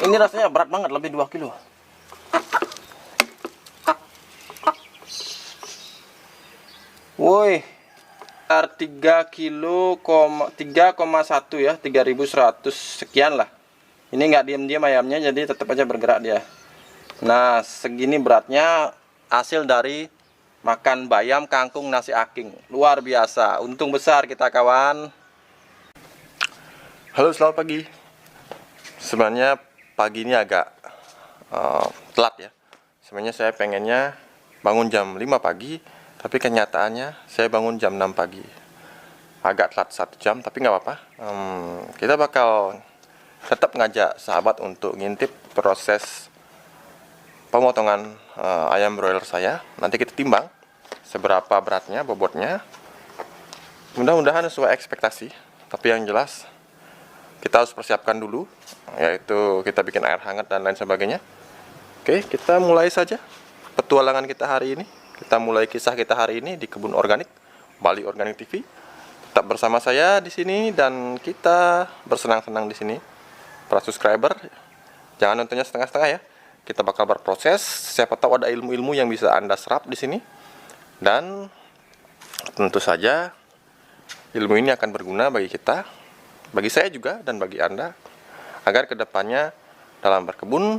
ini rasanya berat banget, lebih 2 kilo. Woi, 3 kilo, 3,1 ya, 3100 sekian lah. Ini nggak diam-diam ayamnya, jadi tetap aja bergerak dia. Nah, segini beratnya hasil dari makan bayam, kangkung, nasi aking. Luar biasa, untung besar kita kawan. Halo, selamat pagi. Sebenarnya pagi ini agak telat ya. Sebenarnya saya pengennya bangun jam 5 pagi, tapi kenyataannya saya bangun jam 6 pagi. Agak telat 1 jam, tapi nggak apa-apa. Kita bakal tetap ngajak sahabat untuk ngintip proses pemotongan ayam broiler saya. Nanti kita timbang seberapa beratnya, bobotnya. Mudah-mudahan sesuai ekspektasi. Tapi yang jelas kita harus persiapkan dulu, yaitu kita bikin air hangat dan lain sebagainya. Oke, kita mulai saja petualangan kita hari ini. Kita mulai kisah kita hari ini di Kebun Organik, Bali Organik TV. Tetap bersama saya di sini dan kita bersenang-senang di sini. Para subscriber, jangan nontonnya setengah-setengah ya. Kita bakal berproses, siapa tahu ada ilmu-ilmu yang bisa Anda serap di sini. Dan tentu saja ilmu ini akan berguna bagi kita, bagi saya juga dan bagi Anda, agar kedepannya dalam berkebun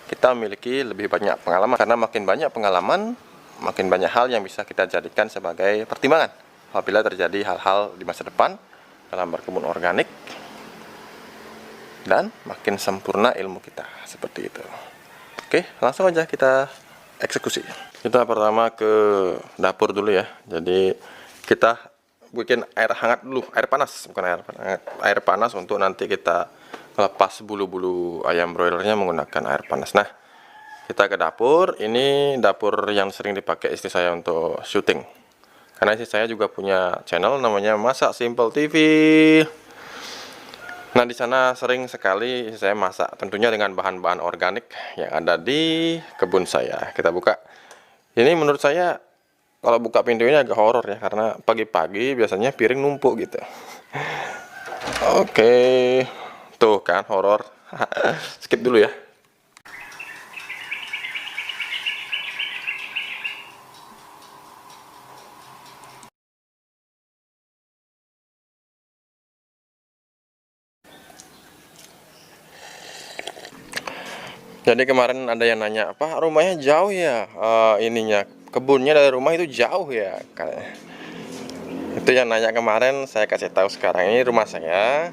kita memiliki lebih banyak pengalaman. Karena makin banyak pengalaman, makin banyak hal yang bisa kita jadikan sebagai pertimbangan apabila terjadi hal-hal di masa depan dalam berkebun organik. Dan makin sempurna ilmu kita, seperti itu. Oke, langsung aja kita eksekusi. Kita pertama ke dapur dulu ya. Jadi kita bikin air hangat dulu, air panas, bukan air hangat, air panas untuk nanti kita lepas bulu-bulu ayam broilernya menggunakan air panas. Nah, kita ke dapur. Ini dapur yang sering dipakai istri saya untuk syuting. Karena istri saya juga punya channel namanya Masak Simple TV. Nah, di sana sering sekali saya masak, tentunya dengan bahan-bahan organik yang ada di kebun saya. Kita buka. Ini menurut saya kalau buka pintu ini agak horor ya, karena pagi-pagi biasanya piring numpuk gitu. Oke, tuh kan horor. Skip dulu ya. Jadi kemarin ada yang nanya, apa rumahnya jauh ya, ininya kebunnya dari rumah itu jauh ya. Itu yang nanya kemarin, saya kasih tahu sekarang ini rumah saya.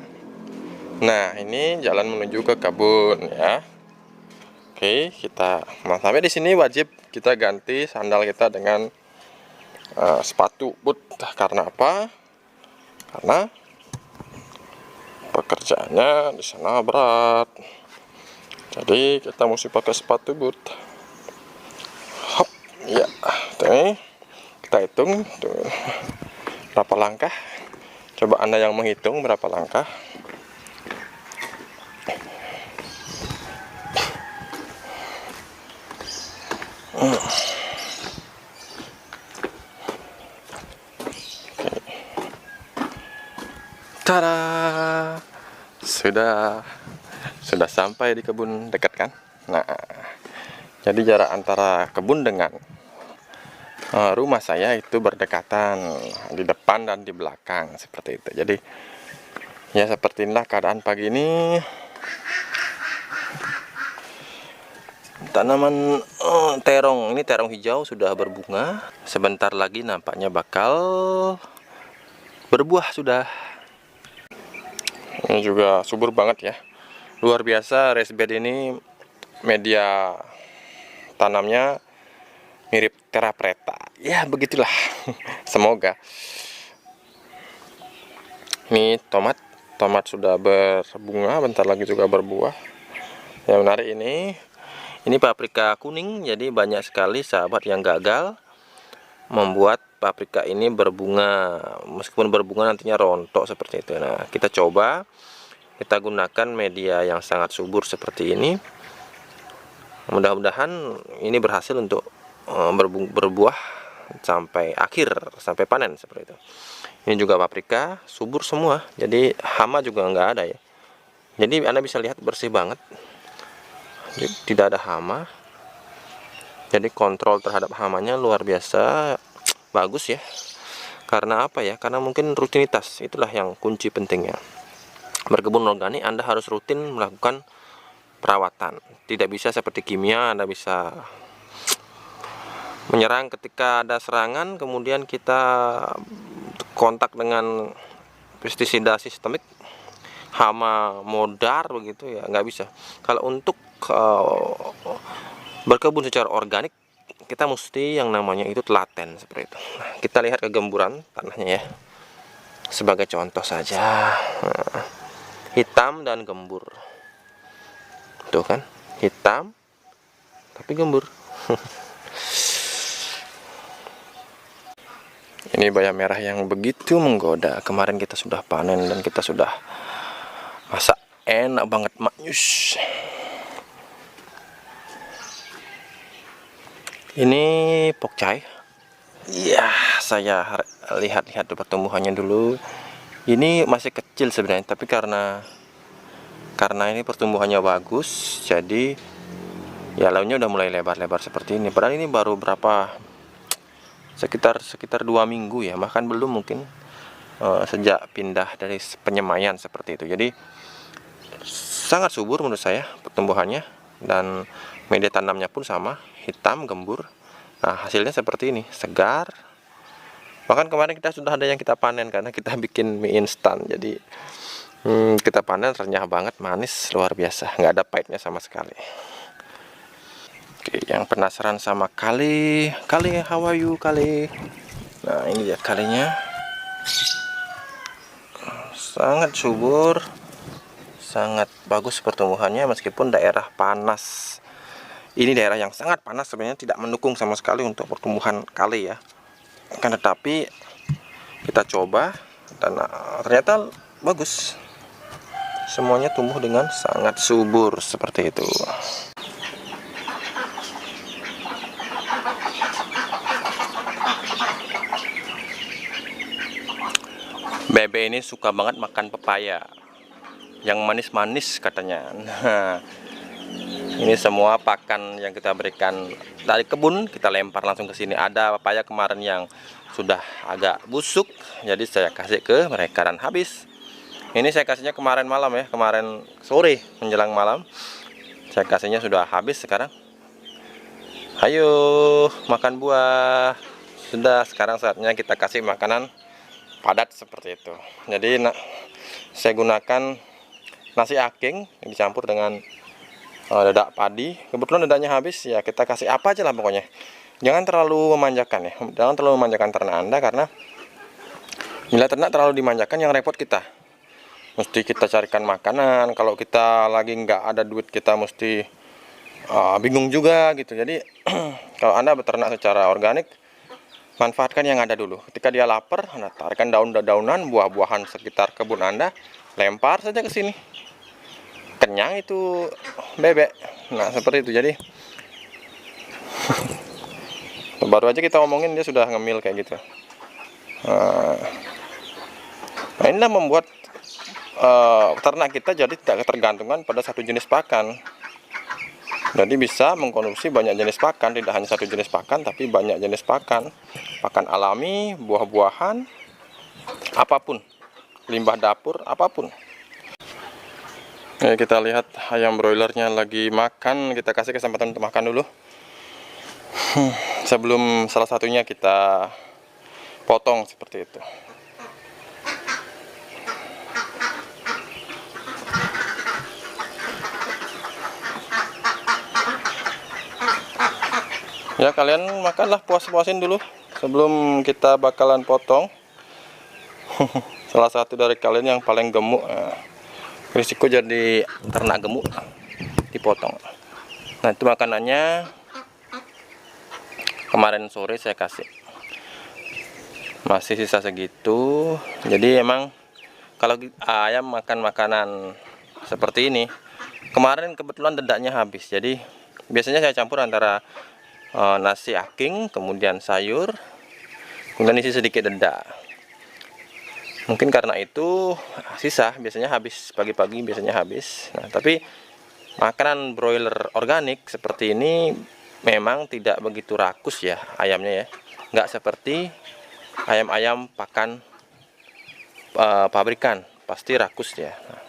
Nah, ini jalan menuju ke kebun ya. Oke, kita sampai di sini wajib kita ganti sandal kita dengan sepatu boot. Karena apa? Karena pekerjaannya di sana berat. Jadi kita mesti pakai sepatu boot. Hop, ya, tuh, kita hitung tuh, berapa langkah. Coba Anda yang menghitung berapa langkah. Tada, sudah sampai di kebun dekat kan. Nah, jadi jarak antara kebun dengan rumah saya itu berdekatan, di depan dan di belakang seperti itu. Jadi ya seperti inilah keadaan pagi ini. Tanaman terong, ini terong hijau sudah berbunga. Sebentar lagi nampaknya bakal berbuah sudah. Ini juga subur banget ya. Luar biasa, raised bed ini media tanamnya mirip terra preta. Ya begitulah. Semoga. Ini tomat sudah berbunga, bentar lagi juga berbuah. Yang menarik ini paprika kuning. Jadi banyak sekali sahabat yang gagal membuat paprika ini berbunga. Meskipun berbunga nantinya rontok seperti itu. Nah, kita coba. Kita gunakan media yang sangat subur seperti ini. Mudah-mudahan ini berhasil untuk berbuah sampai akhir, sampai panen seperti itu. Ini juga paprika subur semua, jadi hama juga nggak ada ya. Jadi Anda bisa lihat bersih banget, jadi, tidak ada hama. Jadi kontrol terhadap hamanya luar biasa bagus ya. Karena apa ya? Karena mungkin rutinitas, itulah yang kunci pentingnya. Berkebun organik Anda harus rutin melakukan perawatan. Tidak bisa seperti kimia, Anda bisa menyerang ketika ada serangan, kemudian kita kontak dengan pestisida sistemik, hama modar begitu ya, nggak bisa. Kalau untuk berkebun secara organik, kita mesti yang namanya itu telaten seperti itu. Nah, kita lihat kegemburan tanahnya ya, sebagai contoh saja. Nah, hitam dan gembur, tuh kan, hitam tapi gembur. Ini bayam merah yang begitu menggoda. Kemarin kita sudah panen dan kita sudah masak, enak banget maknyus. Ini pokcai. Iya, saya lihat-lihat pertumbuhannya dulu. Ini masih kecil sebenarnya, tapi karena ini pertumbuhannya bagus, jadi ya daunnya udah mulai lebar-lebar seperti ini. Padahal ini baru berapa, sekitar 2 minggu ya, bahkan belum mungkin sejak pindah dari penyemaian seperti itu. Jadi sangat subur menurut saya pertumbuhannya, dan media tanamnya pun sama, hitam gembur. Nah, hasilnya seperti ini, segar. Bahkan kemarin kita sudah ada yang kita panen karena kita bikin mie instan. Jadi kita panen renyah banget, manis luar biasa, nggak ada pahitnya sama sekali. Oke, yang penasaran sama kali, how are you kali? Nah, ini ya kalinya, sangat subur, sangat bagus pertumbuhannya meskipun daerah panas. Ini daerah yang sangat panas sebenarnya, tidak mendukung sama sekali untuk pertumbuhan kali ya. Kan tetapi kita coba dan ternyata bagus. Semuanya tumbuh dengan sangat subur seperti itu. Bebe ini suka banget makan pepaya yang manis-manis katanya. Nah, ini semua pakan yang kita berikan dari kebun kita lempar langsung ke sini. Ada pepaya kemarin yang sudah agak busuk, jadi saya kasih ke mereka dan habis. Ini saya kasihnya kemarin malam ya, kemarin sore menjelang malam. Saya kasihnya sudah habis sekarang. Ayo makan buah. Sudah, sekarang saatnya kita kasih makanan padat seperti itu. Jadi saya gunakan nasi aking dicampur dengan dadak padi. Kebetulan dadaknya habis ya, kita kasih apa aja lah pokoknya. Jangan terlalu memanjakan ya, jangan terlalu memanjakan ternak Anda, karena bila ternak terlalu dimanjakan yang repot kita. Mesti kita carikan makanan, kalau kita lagi nggak ada duit kita mesti bingung juga gitu. Jadi kalau Anda beternak secara organik, manfaatkan yang ada dulu. Ketika dia lapar, Anda tarikan daun-daunan, buah-buahan sekitar kebun Anda, lempar saja ke sini. Kenyang itu bebek. Nah, seperti itu. Jadi baru aja kita ngomongin dia sudah ngemil kayak gitu. Nah, inilah membuat ternak kita jadi tidak ketergantungan pada satu jenis pakan. Jadi bisa mengkonsumsi banyak jenis pakan, tidak hanya satu jenis pakan, tapi banyak jenis pakan. Pakan alami, buah-buahan, apapun, limbah dapur, apapun. Kita lihat ayam broilernya lagi makan, kita kasih kesempatan untuk makan dulu. Sebelum salah satunya kita potong seperti itu. Ya, kalian makanlah, puas-puasin dulu sebelum kita bakalan potong. Salah satu dari kalian yang paling gemuk, risiko jadi ternak gemuk, dipotong. Nah, itu makanannya kemarin sore saya kasih, masih sisa segitu. Jadi emang kalau ayam makan makanan seperti ini, kemarin kebetulan dedaknya habis, jadi biasanya saya campur antara nasi aking, kemudian sayur, kemudian isi sedikit dedak. Mungkin karena itu sisa biasanya habis pagi-pagi, biasanya habis. Nah, tapi makanan broiler organik seperti ini memang tidak begitu rakus ya ayamnya ya. Nggak seperti ayam-ayam pakan pabrikan, pasti rakus ya. Nah,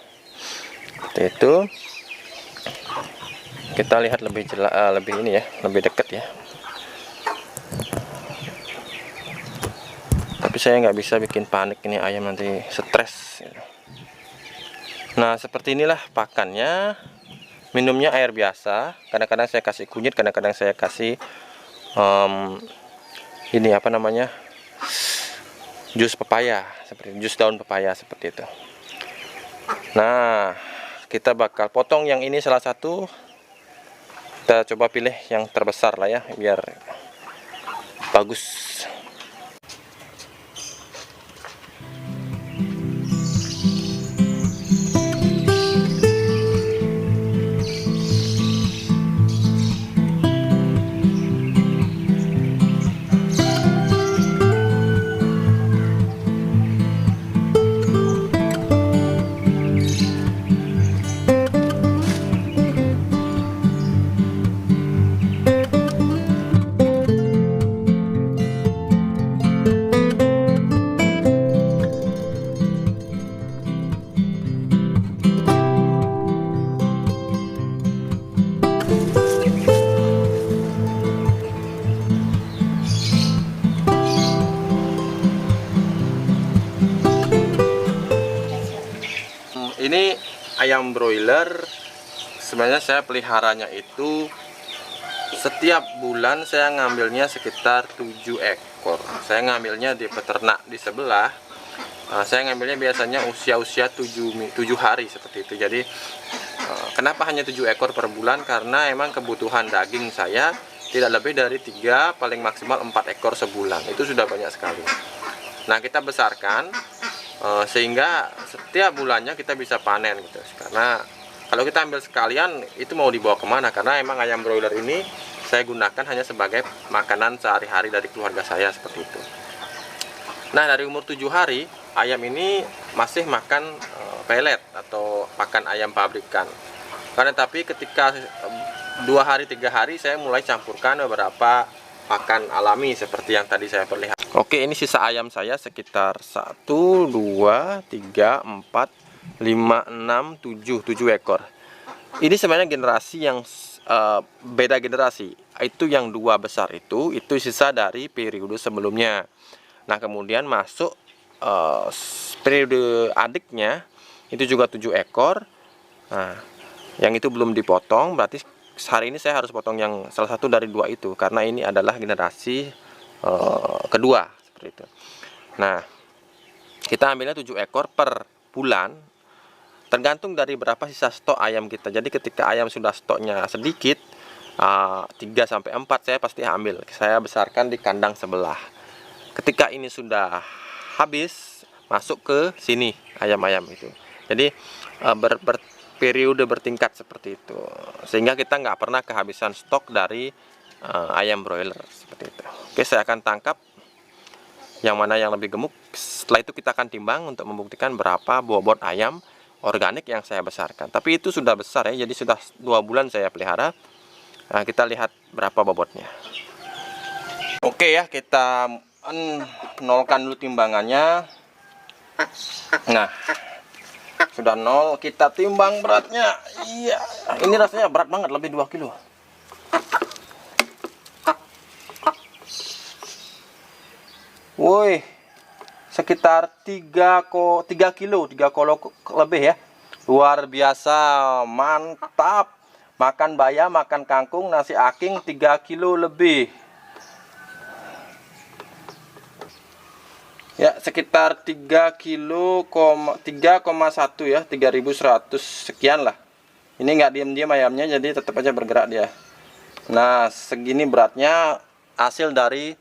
seperti itu. Kita lihat lebih jelas, lebih ini ya, lebih dekat ya. Tapi saya nggak bisa bikin panik ini ayam, nanti stres. Nah, seperti inilah pakannya. Minumnya air biasa. Kadang-kadang saya kasih kunyit, kadang-kadang saya kasih ini apa namanya, jus pepaya, seperti jus daun pepaya seperti itu. Nah, kita bakal potong yang ini salah satu. Kita coba pilih yang terbesar lah ya, biar bagus. Ini ayam broiler, sebenarnya saya peliharanya itu setiap bulan saya ngambilnya sekitar 7 ekor. Saya ngambilnya di peternak di sebelah. Saya ngambilnya biasanya usia-usia 7 hari seperti itu. Jadi kenapa hanya 7 ekor per bulan? Karena emang kebutuhan daging saya tidak lebih dari 3, paling maksimal 4 ekor sebulan. Itu sudah banyak sekali. Nah, kita besarkan sehingga setiap bulannya kita bisa panen gitu. Karena kalau kita ambil sekalian itu mau dibawa kemana? Karena emang ayam broiler ini saya gunakan hanya sebagai makanan sehari-hari dari keluarga saya seperti itu. Nah, dari umur 7 hari ayam ini masih makan pelet atau pakan ayam pabrikan. Karena tapi ketika 2 hari 3 hari saya mulai campurkan beberapa pakan alami seperti yang tadi saya perlihatkan. Oke, ini sisa ayam saya sekitar 1, 2, 3, 4, 5, 6, 7 ekor. Ini sebenarnya generasi yang beda generasi. Itu yang 2 besar itu sisa dari periode sebelumnya. Nah, kemudian masuk periode adiknya itu juga 7 ekor. Nah, yang itu belum dipotong, berarti hari ini saya harus potong yang salah satu dari 2 itu, karena ini adalah generasi kedua seperti itu. Nah, kita ambilnya 7 ekor per bulan, tergantung dari berapa sisa stok ayam kita. Jadi ketika ayam sudah stoknya sedikit, 3 sampai 4 saya pasti ambil. Saya besarkan di kandang sebelah. Ketika ini sudah habis, masuk ke sini ayam-ayam itu. Jadi periode bertingkat seperti itu, sehingga kita nggak pernah kehabisan stok dari ayam broiler seperti itu. Oke, saya akan tangkap yang mana yang lebih gemuk. Setelah itu kita akan timbang untuk membuktikan berapa bobot ayam organik yang saya besarkan. Tapi itu sudah besar ya, jadi sudah 2 bulan saya pelihara. Nah, kita lihat berapa bobotnya. Oke ya, kita nolkan dulu timbangannya. Nah, sudah 0, kita timbang beratnya. Iya, ini rasanya berat banget, lebih 2 kilo. Woi, sekitar 3 kilo lebih ya. Luar biasa, mantap. Makan bayam, makan kangkung, nasi aking 3 kilo lebih. Ya, sekitar 3 kilo, 3,1 ya, 3.100 sekian lah. Ini nggak diam-diam ayamnya, jadi tetap aja bergerak dia. Nah, segini beratnya hasil dari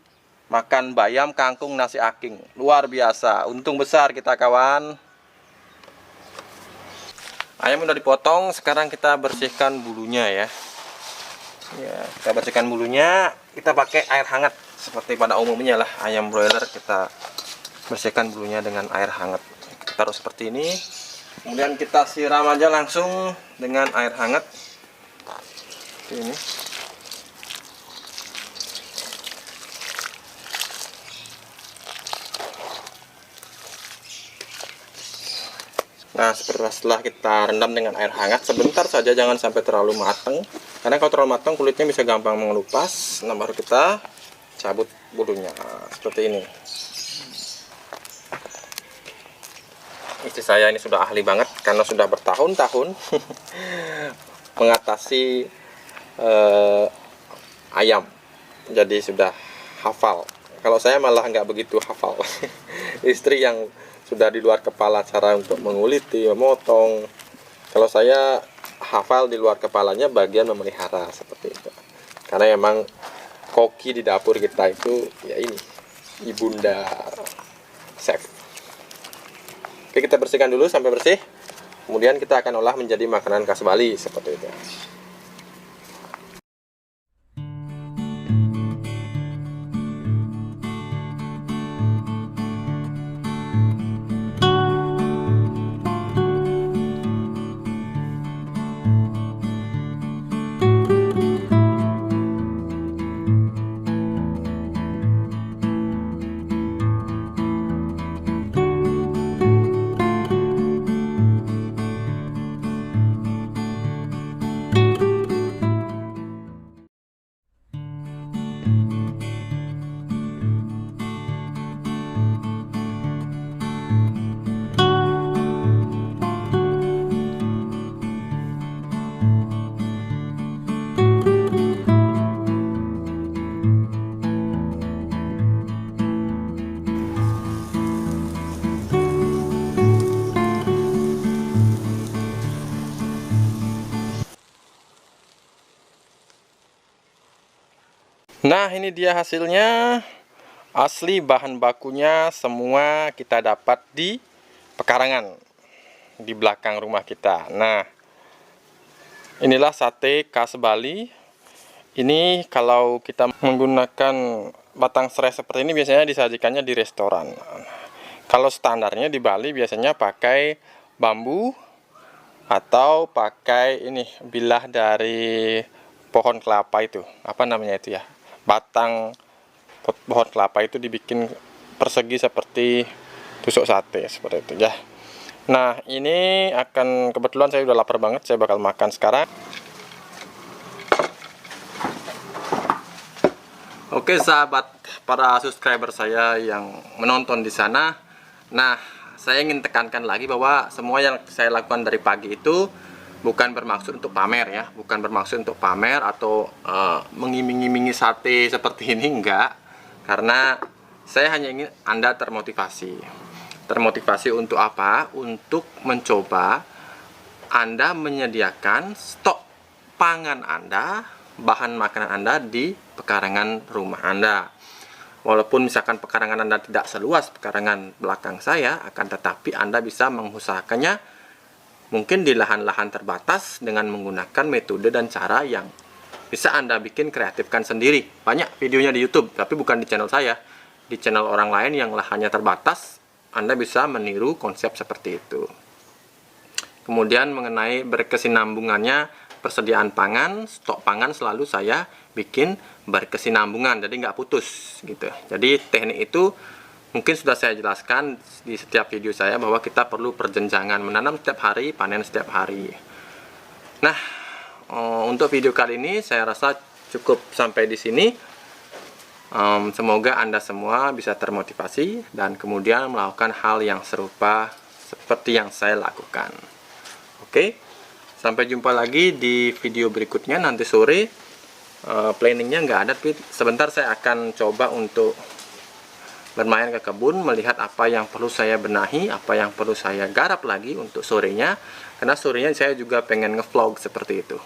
makan bayam, kangkung, nasi aking. Luar biasa, untung besar kita kawan. Ayam udah dipotong, sekarang kita bersihkan bulunya ya. Ya, kita bersihkan bulunya, kita pakai air hangat seperti pada umumnya lah ayam broiler kita bersihkan bulunya dengan air hangat. Kita taruh seperti ini, kemudian kita siram aja langsung dengan air hangat seperti ini. Nah, setelah kita rendam dengan air hangat sebentar saja, jangan sampai terlalu matang, karena kalau terlalu matang kulitnya bisa gampang mengelupas. Nah, baru kita cabut bulunya seperti ini. Istri saya ini sudah ahli banget karena sudah bertahun-tahun mengatasi ayam, jadi sudah hafal. Kalau saya malah nggak begitu hafal. Istri yang sudah di luar kepala cara untuk menguliti, memotong. Kalau saya hafal di luar kepalanya bagian memelihara seperti itu. Karena emang koki di dapur kita itu ya ini, ibunda chef. Oke, kita bersihkan dulu sampai bersih. Kemudian kita akan olah menjadi makanan khas Bali seperti itu. Nah, ini dia hasilnya. Asli bahan bakunya semua kita dapat di pekarangan di belakang rumah kita. Nah, inilah sate khas Bali. Ini kalau kita menggunakan batang serai seperti ini biasanya disajikannya di restoran. Kalau standarnya di Bali biasanya pakai bambu atau pakai ini bilah dari pohon kelapa itu. Apa namanya itu ya? Batang pohon kelapa itu dibikin persegi seperti tusuk sate seperti itu ya. Nah, ini akan, kebetulan saya udah lapar banget, saya bakal makan sekarang. Oke sahabat, para subscriber saya yang menonton di sana. Nah, saya ingin tekankan lagi bahwa semua yang saya lakukan dari pagi itu bukan bermaksud untuk pamer ya, bukan bermaksud untuk pamer atau mengiming-imingi sate seperti ini, enggak. Karena saya hanya ingin Anda termotivasi. Termotivasi untuk apa? Untuk mencoba Anda menyediakan stok pangan Anda, bahan makanan Anda di pekarangan rumah Anda. Walaupun misalkan pekarangan Anda tidak seluas pekarangan belakang saya, akan tetapi Anda bisa mengusahakannya mungkin di lahan-lahan terbatas dengan menggunakan metode dan cara yang bisa Anda bikin kreatifkan sendiri. Banyak videonya di YouTube, tapi bukan di channel saya. Di channel orang lain yang lahannya terbatas, Anda bisa meniru konsep seperti itu. Kemudian mengenai berkesinambungannya persediaan pangan, stok pangan selalu saya bikin berkesinambungan, jadi nggak putus gitu. Jadi teknik itu mungkin sudah saya jelaskan di setiap video saya bahwa kita perlu perjenjangan, menanam setiap hari, panen setiap hari. Nah, untuk video kali ini saya rasa cukup sampai di sini. Semoga Anda semua bisa termotivasi dan kemudian melakukan hal yang serupa seperti yang saya lakukan. Oke, sampai jumpa lagi di video berikutnya nanti sore. Planningnya nggak ada, tapi sebentar saya akan coba untuk bermain ke kebun, melihat apa yang perlu saya benahi, apa yang perlu saya garap lagi untuk sorenya, karena sorenya saya juga pengen ngevlog seperti itu.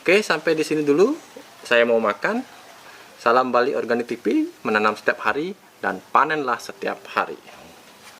Oke, sampai di sini dulu. Saya mau makan. Salam Bali Organik TV, menanam setiap hari dan panenlah setiap hari.